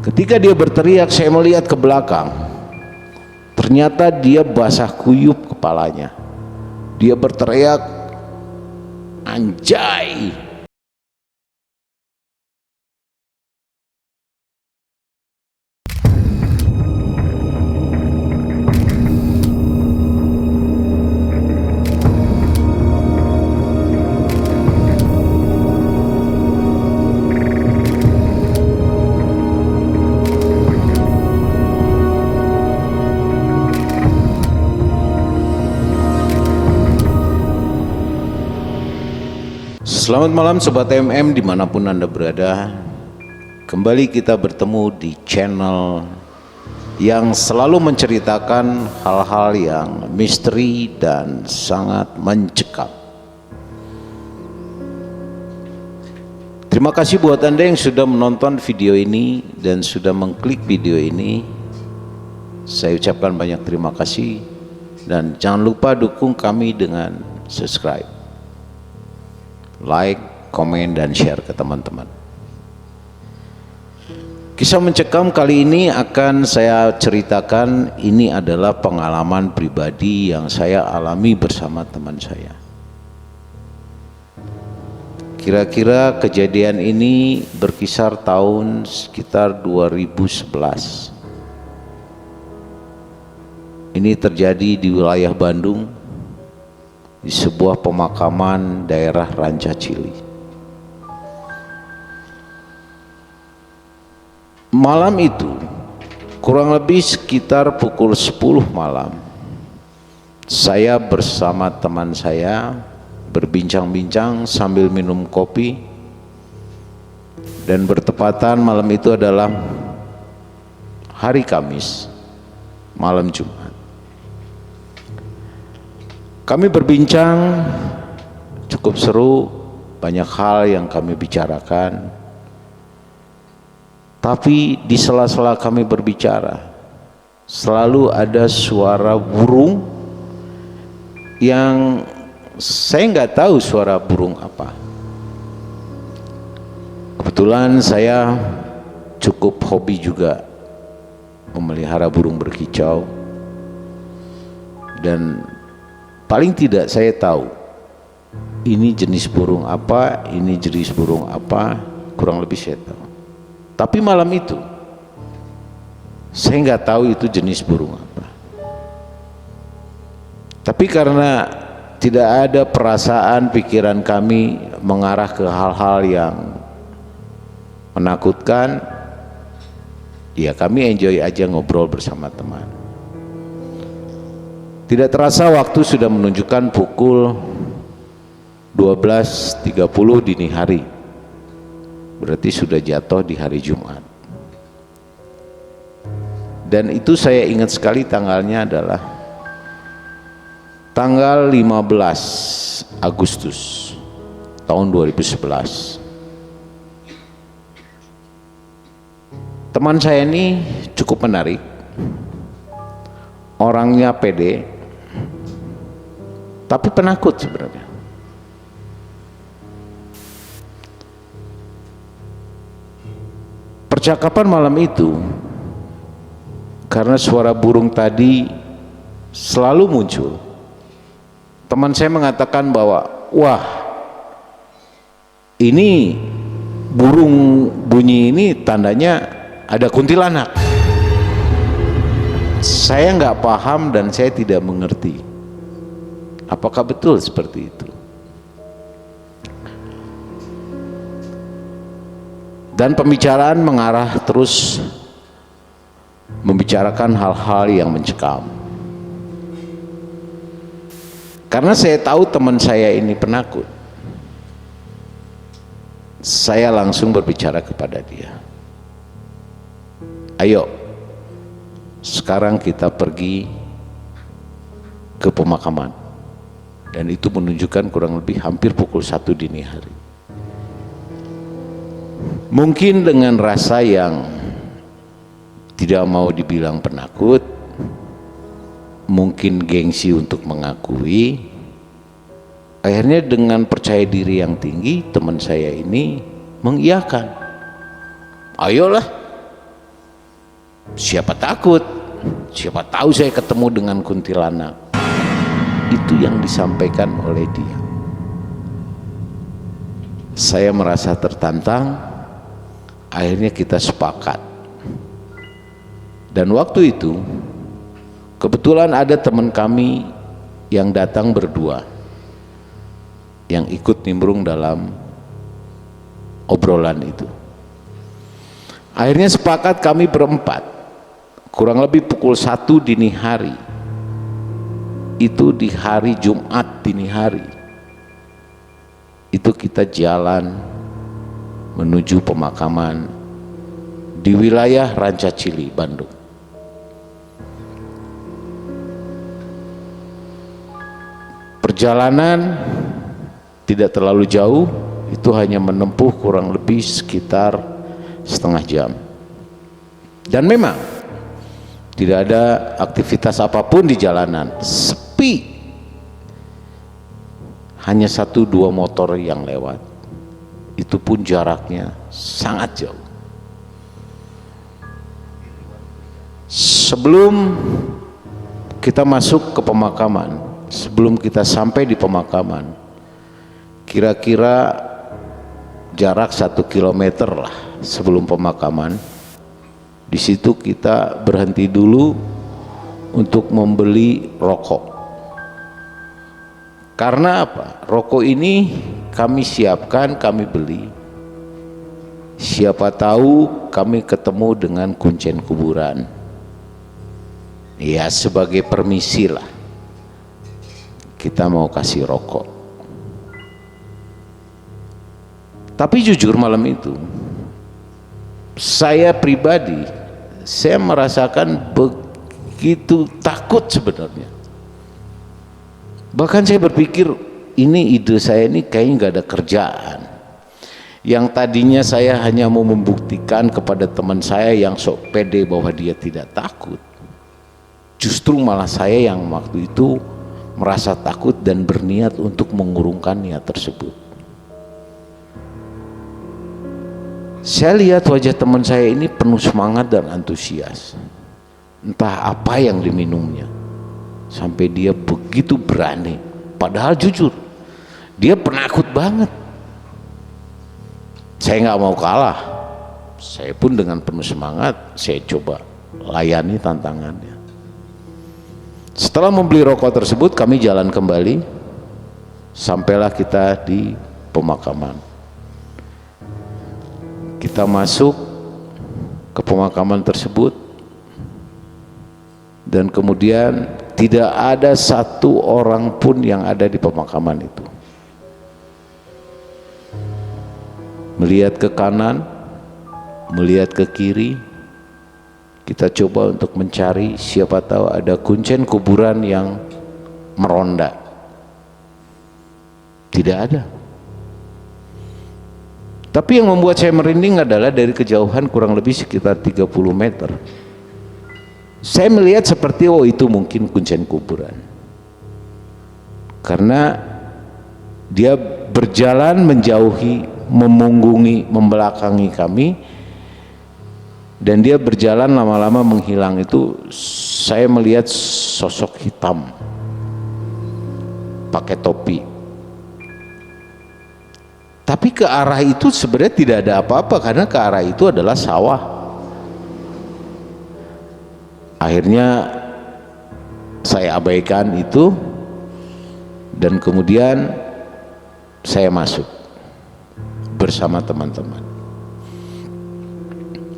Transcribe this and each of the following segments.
Ketika dia berteriak, saya melihat ke belakang. Ternyata dia basah kuyup kepalanya. Dia berteriak, "Anjay!" Selamat malam Sobat MM dimanapun Anda berada. Kembali kita bertemu di channel yang selalu menceritakan hal-hal yang misteri dan sangat mencekam. Terima kasih buat Anda yang sudah menonton video ini dan sudah mengklik video ini. Saya ucapkan banyak terima kasih dan jangan lupa dukung kami dengan subscribe, like, komen, dan share ke teman-teman. Kisah mencekam kali ini akan saya ceritakan. Ini adalah pengalaman pribadi yang saya alami bersama teman saya. Kira-kira kejadian ini berkisar tahun sekitar 2011. Ini terjadi di wilayah Bandung, di sebuah pemakaman daerah Rancacili. Malam itu, kurang lebih sekitar pukul 10 malam, saya bersama teman saya berbincang-bincang sambil minum kopi, dan bertepatan malam itu adalah hari Kamis, malam Jumat. Kami berbincang cukup seru, banyak hal yang kami bicarakan. Tapi di sela-sela kami berbicara, selalu ada suara burung yang saya nggak tahu suara burung apa. Kebetulan saya cukup hobi juga memelihara burung berkicau, dan paling tidak saya tahu ini jenis burung apa, ini jenis burung apa, kurang lebih saya tahu. Tapi malam itu saya nggak tahu itu jenis burung apa. Tapi karena tidak ada perasaan pikiran kami mengarah ke hal-hal yang menakutkan, ya kami enjoy aja ngobrol bersama teman. Tidak terasa waktu sudah menunjukkan pukul 12.30 dini hari. Berarti sudah jatuh di hari Jumat. Dan itu saya ingat sekali tanggalnya adalah tanggal 15 Agustus tahun 2011. Teman saya ini cukup menarik. Orangnya pede, tapi penakut sebenarnya. Percakapan malam itu, karena suara burung tadi selalu muncul, teman saya mengatakan bahwa, wah, ini burung bunyi ini tandanya ada kuntilanak. Saya nggak paham dan saya tidak mengerti apakah betul seperti itu. Dan pembicaraan mengarah terus membicarakan hal-hal yang mencekam. Karena saya tahu teman saya ini penakut, saya langsung berbicara kepada dia. Ayo, sekarang kita pergi ke pemakaman. Dan itu menunjukkan kurang lebih hampir pukul 1 dini hari. Mungkin dengan rasa yang tidak mau dibilang penakut, mungkin gengsi untuk mengakui, akhirnya dengan percaya diri yang tinggi teman saya ini mengiyakan, ayolah Siapa takut? Siapa tahu saya ketemu dengan kuntilanak. Itu yang disampaikan oleh dia. Saya merasa tertantang, akhirnya kita sepakat. Dan waktu itu kebetulan ada teman kami yang datang berdua, yang ikut nimbrung dalam obrolan itu. Akhirnya sepakat kami berempat, kurang lebih pukul 1 dini hari, itu di hari Jumat dini hari, itu kita jalan menuju pemakaman di wilayah Rancacili, Bandung. Perjalanan tidak terlalu jauh, itu hanya menempuh kurang lebih sekitar setengah jam. Dan memang tidak ada aktivitas apapun di jalanan, sepi. Hanya 1-2 motor yang lewat, itu pun jaraknya sangat jauh. Sebelum kita masuk ke pemakaman, sebelum kita sampai di pemakaman, kira-kira jarak 1 kilometer lah sebelum pemakaman, di situ kita berhenti dulu untuk membeli rokok. Karena apa? Rokok ini kami siapkan, kami beli. Siapa tahu kami ketemu dengan kuncen kuburan. Ya, sebagai permisi lah, kita mau kasih rokok. Tapi jujur malam itu saya pribadi, saya merasakan begitu takut sebenarnya. Bahkan saya berpikir, ini ide saya ini kayaknya nggak ada kerjaan. Yang tadinya saya hanya mau membuktikan kepada teman saya yang sok pede bahwa dia tidak takut, justru malah saya yang waktu itu merasa takut dan berniat untuk mengurungkan niat tersebut. Saya lihat wajah teman saya ini penuh semangat dan antusias. Entah apa yang diminumnya, sampai dia begitu berani. Padahal jujur, dia penakut banget. Saya nggak mau kalah. Saya pun dengan penuh semangat, saya coba layani tantangannya. Setelah membeli rokok tersebut, kami jalan kembali. Sampailah kita di pemakaman. Kita masuk ke pemakaman tersebut, dan kemudian tidak ada satu orang pun yang ada di pemakaman itu. Melihat ke kanan, melihat ke kiri, kita coba untuk mencari, siapa tahu ada kuncen kuburan yang meronda. Tidak ada. Tapi yang membuat saya merinding adalah dari kejauhan kurang lebih sekitar 30 meter. Saya melihat seperti, oh itu mungkin kuncen kuburan. Karena dia berjalan menjauhi, memunggungi, membelakangi kami, dan dia berjalan lama-lama menghilang. Itu saya melihat sosok hitam pakai topi. Tapi ke arah itu sebenarnya tidak ada apa-apa, karena ke arah itu adalah sawah. Akhirnya saya abaikan itu, dan kemudian saya masuk bersama teman-teman.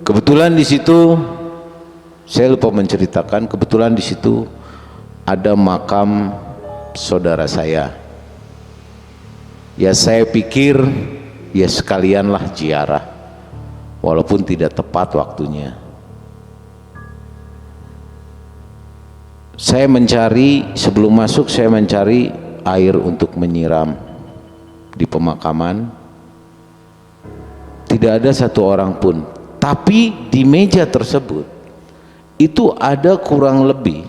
Kebetulan di situ, saya lupa menceritakan, kebetulan di situ ada makam saudara saya. Ya saya pikir ya sekalianlah ziarah, walaupun tidak tepat waktunya. Saya mencari, sebelum masuk saya mencari air untuk menyiram di pemakaman. Tidak ada satu orang pun. Tapi di meja tersebut itu ada kurang lebih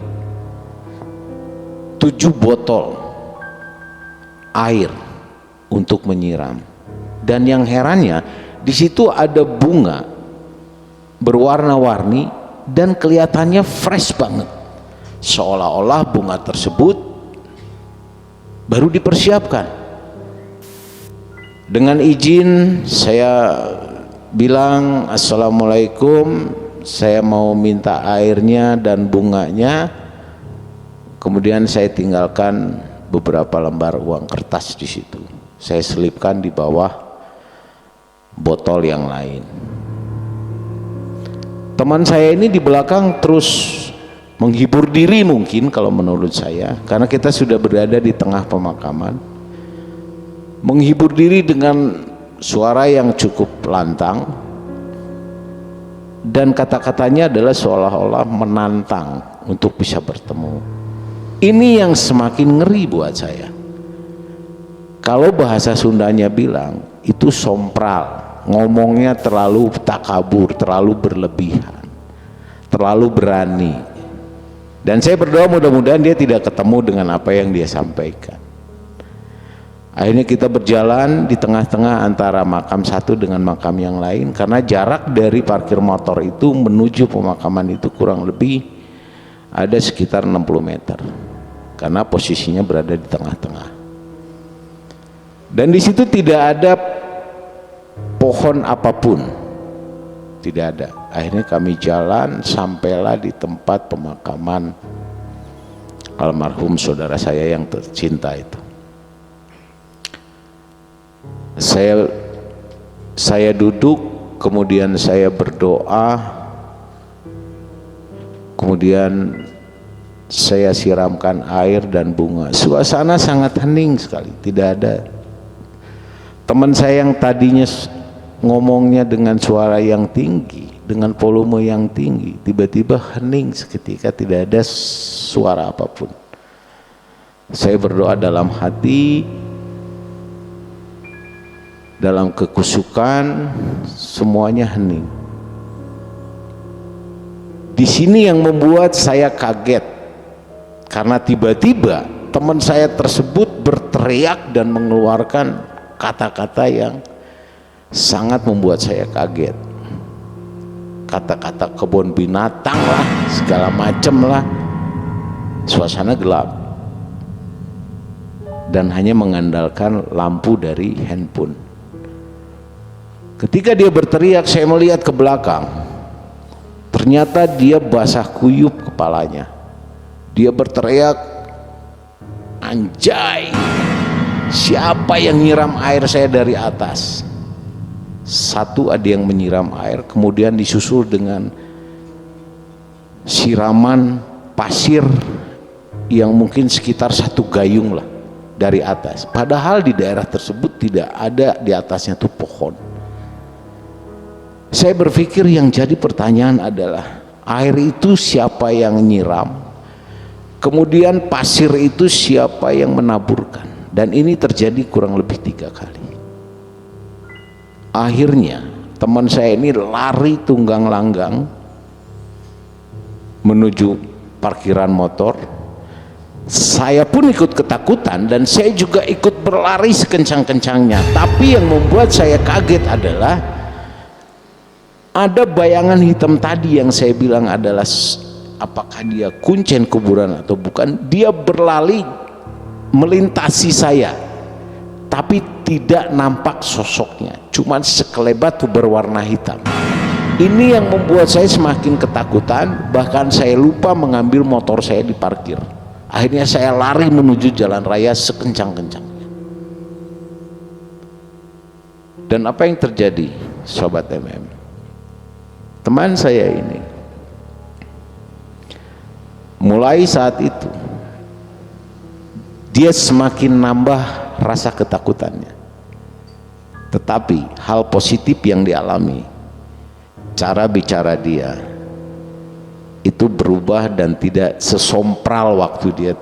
7 botol air untuk menyiram. Dan yang herannya, di situ ada bunga berwarna-warni dan kelihatannya fresh banget, seolah-olah bunga tersebut baru dipersiapkan. Dengan izin saya bilang, assalamualaikum, saya mau minta airnya dan bunganya. Kemudian saya tinggalkan beberapa lembar uang kertas di situ, saya selipkan di bawah botol yang lain. Teman saya ini di belakang terus menghibur diri mungkin kalau menurut saya, karena kita sudah berada di tengah pemakaman, menghibur diri dengan suara yang cukup lantang, dan kata-katanya adalah seolah-olah menantang untuk bisa bertemu. Ini yang semakin ngeri buat saya. Kalau bahasa Sundanya bilang itu sompral, ngomongnya terlalu takabur, terlalu berlebihan, terlalu berani. Dan saya berdoa mudah-mudahan dia tidak ketemu dengan apa yang dia sampaikan. Akhirnya kita berjalan di tengah-tengah antara makam satu dengan makam yang lain, karena jarak dari parkir motor itu menuju pemakaman itu kurang lebih ada sekitar 60 meter, karena posisinya berada di tengah-tengah. Dan di situ tidak ada pohon apapun, tidak ada. Akhirnya kami jalan sampailah di tempat pemakaman almarhum saudara saya yang tercinta itu. Saya duduk, kemudian saya berdoa, kemudian saya siramkan air dan bunga. Suasana sangat hening sekali, tidak ada. Teman saya yang tadinya ngomongnya dengan suara yang tinggi, dengan volume yang tinggi, tiba-tiba hening seketika, tidak ada suara apapun. Saya berdoa dalam hati, dalam kekusukan, semuanya hening. Di sini yang membuat saya kaget, karena tiba-tiba teman saya tersebut berteriak dan mengeluarkan kata-kata yang sangat membuat saya kaget. Kata-kata kebun binatang lah, segala macam lah. Suasana gelap dan hanya mengandalkan lampu dari handphone. Ketika dia berteriak, saya melihat ke belakang. Ternyata dia basah kuyup kepalanya. Dia berteriak, anjay, siapa yang nyiram air saya dari atas? Satu ada yang menyiram air, kemudian disusul dengan siraman pasir yang mungkin sekitar 1 gayung lah dari atas. Padahal di daerah tersebut tidak ada di atasnya tuh pohon. Saya berpikir yang jadi pertanyaan adalah, air itu siapa yang nyiram? Kemudian pasir itu siapa yang menaburkan? Dan ini terjadi kurang lebih 3 kali. Akhirnya teman saya ini lari tunggang langgang menuju parkiran motor. Saya pun ikut ketakutan dan saya juga ikut berlari sekencang-kencangnya. Tapi yang membuat saya kaget adalah ada bayangan hitam tadi yang saya bilang adalah apakah dia kuncen kuburan atau bukan. Dia berlari melintasi saya, tapi tidak nampak sosoknya, cuman sekelebat berwarna hitam. Ini yang membuat saya semakin ketakutan, bahkan saya lupa mengambil motor saya di parkir. Akhirnya saya lari menuju jalan raya sekencang-kencangnya. Dan apa yang terjadi, Sobat MM? Teman saya ini mulai saat itu dia semakin nambah rasa ketakutannya. Tetapi hal positif yang dialami, cara bicara dia itu berubah dan tidak sesompral waktu dia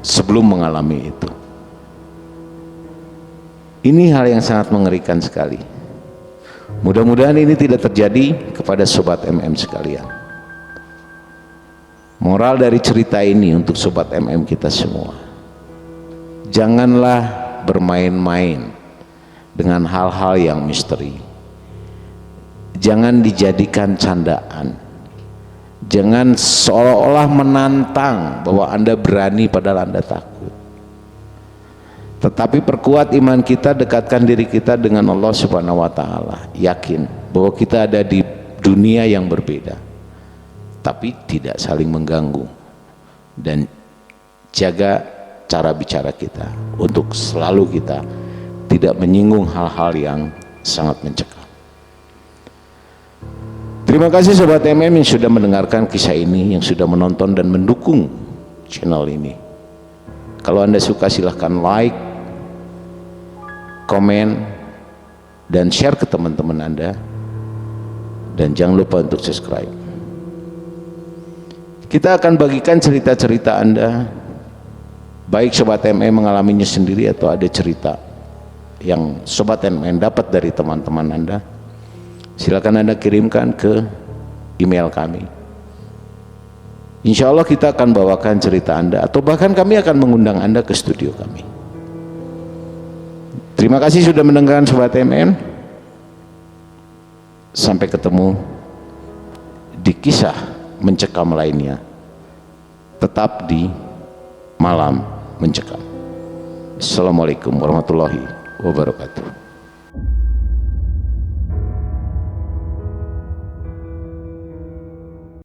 sebelum mengalami itu. Ini hal yang sangat mengerikan sekali. Mudah-mudahan ini tidak terjadi kepada Sobat MM sekalian. Moral dari cerita ini untuk Sobat MM kita semua, janganlah bermain-main dengan hal-hal yang misteri. Jangan dijadikan candaan. Jangan seolah-olah menantang bahwa Anda berani padahal Anda takut. Tetapi perkuat iman kita, dekatkan diri kita dengan Allah Subhanahu wa taala. Yakin bahwa kita ada di dunia yang berbeda, tapi tidak saling mengganggu. Dan jaga cara bicara kita untuk selalu kita tidak menyinggung hal-hal yang sangat mencekam. Terima kasih Sobat MM yang sudah mendengarkan kisah ini, yang sudah menonton dan mendukung channel ini. Kalau Anda suka silahkan like, komen, dan share ke teman-teman Anda. Dan jangan lupa untuk subscribe. Kita akan bagikan cerita-cerita Anda, baik Sobat MM mengalaminya sendiri atau ada cerita yang Sobat MM dapat dari teman-teman Anda. Silakan Anda kirimkan ke email kami. Insya Allah kita akan bawakan cerita Anda, atau bahkan kami akan mengundang Anda ke studio kami. Terima kasih sudah mendengarkan Sobat MM. Sampai ketemu di kisah mencekam lainnya, tetap di Malam Mencekam. Assalamualaikum warahmatullahi wabarakatuh.